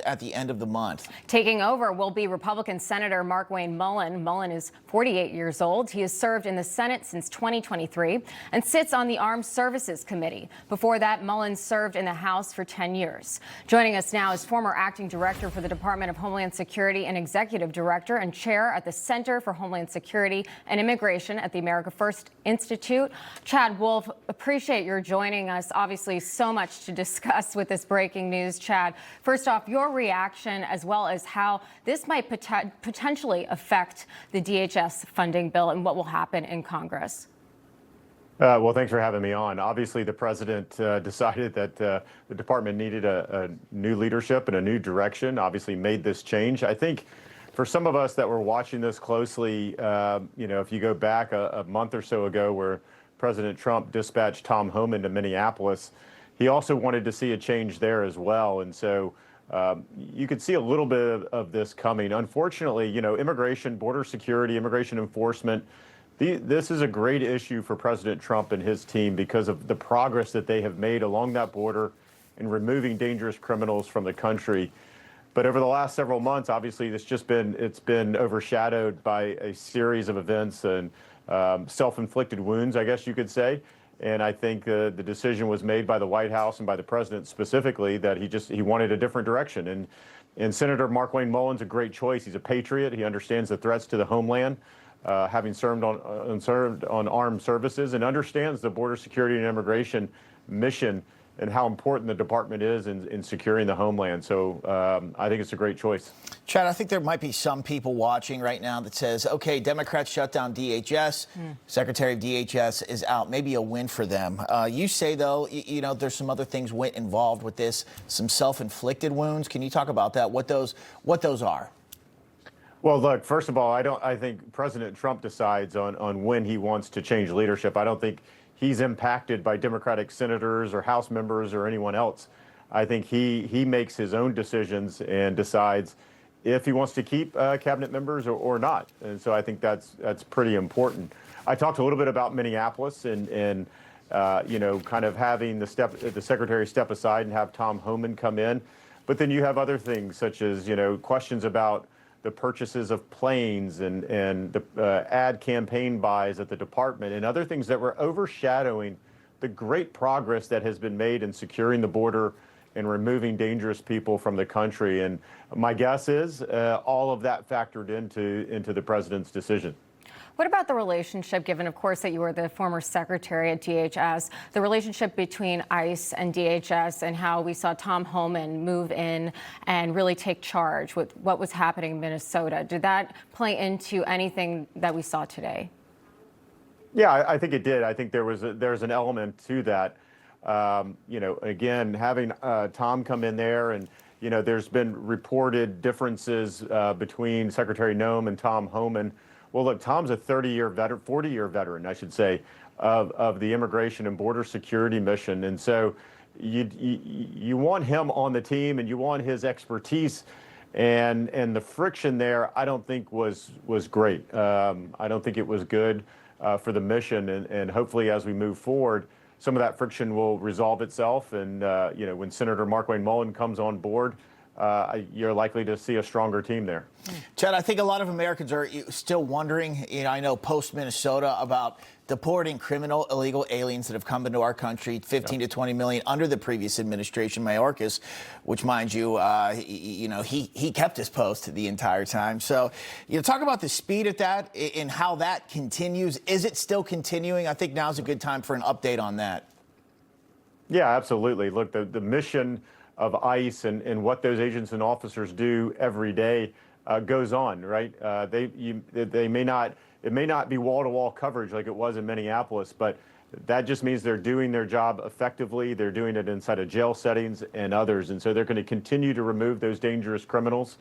at the end of the month. Taking over will be Republican Senator Markwayne Mullin. Mullin is 48 years old. He has served in the Senate since 2023 and sits on the Armed Services Committee. Before that, Mullin served in the House for 10 years. Joining us now is former acting director for the Department of Homeland Security and executive director and chair at the Center for Homeland Security and Immigration at the America First Institute. Chad Wolf, appreciate your joining us. Obviously, so much to discuss with this breaking news, Chad. First off, your reaction as well as how this might potentially affect the DHS funding bill and what will happen in Congress. Well, thanks for having me on. Obviously, the president decided that the department needed a new leadership and a new direction, obviously made this change. I think for some of us that were watching this closely, if you go back a month or so ago where President Trump dispatched Tom Homan to Minneapolis, he also wanted to see a change there as well. And so you could see a little bit of this coming. Unfortunately, immigration, border security, immigration enforcement, this is a great issue for President Trump and his team because of the progress that they have made along that border in removing dangerous criminals from the country. But over the last several months, obviously, it's been overshadowed by a series of events and self-inflicted wounds, I guess you could say. And I think the decision was made by the White House and by the president specifically that he wanted a different direction. And Senator Markwayne Mullin's a great choice. He's a patriot. He understands the threats to the homeland, having served on armed services, and understands the border security and immigration mission and how important the department is in securing the homeland. So I think it's a great choice. Chad, I think there might be some people watching right now that says, okay, Democrats shut down DHS, Secretary of DHS is out, maybe a win for them. You say, though, there's some other things involved with this, some self-inflicted wounds. Can you talk about that, what those are? Well, look, first of all, I think President Trump decides on when he wants to change leadership. I don't think he's impacted by Democratic senators or House members or anyone else. I think he makes his own decisions and decides if he wants to keep cabinet members or not. And so I think that's pretty important. I talked a little bit about Minneapolis and kind of having the secretary step aside and have Tom Homan come in. But then you have other things such as, questions about the purchases of planes and the ad campaign buys at the department and other things that were overshadowing the great progress that has been made in securing the border and removing dangerous people from the country. And my guess is all of that factored into the president's decision. What about the relationship, given, of course, that you were the former secretary at DHS, the relationship between ICE and DHS and how we saw Tom Homan move in and really take charge with what was happening in Minnesota? Did that play into anything that we saw today? Yeah, I think it did. I think there's an element to that. Again, having Tom come in there and, there's been reported differences between Secretary Noem and Tom Homan. Well, look, Tom's a 40-year veteran, I should say, of the immigration and border security mission. And so you want him on the team and you want his expertise. And the friction there, I don't think was great. I don't think it was good for the mission. And hopefully, as we move forward, some of that friction will resolve itself. And, when Senator Markwayne Mullin comes on board, you're likely to see a stronger team there. Chad, I think a lot of Americans are still wondering, I know post-Minnesota, about deporting criminal illegal aliens that have come into our country, 15 to 20 million under the previous administration, Mayorkas, which, mind you, he kept his post the entire time. So, talk about the speed of that and how that continues. Is it still continuing? I think now's a good time for an update on that. Yeah, absolutely. Look, the mission of ICE and what those agents and officers do every day goes on, right? It may not be wall-to-wall coverage like it was in Minneapolis, but that just means they're doing their job effectively. They're doing it inside of jail settings and others. And so they're going to continue to remove those dangerous criminals,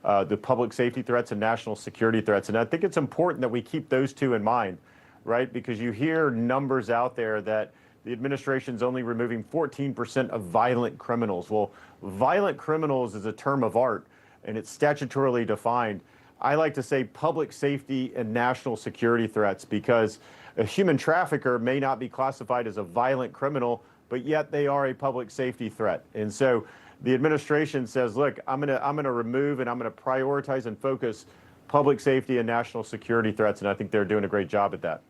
the public safety threats and national security threats. And I think it's important that we keep those two in mind, right? Because you hear numbers out there that the administration's only removing 14% of violent criminals. Well, violent criminals is a term of art, and it's statutorily defined. I like to say public safety and national security threats because a human trafficker may not be classified as a violent criminal, but yet they are a public safety threat. And so the administration says, look, I'm gonna remove and I'm gonna prioritize and focus public safety and national security threats, and I think they're doing a great job at that.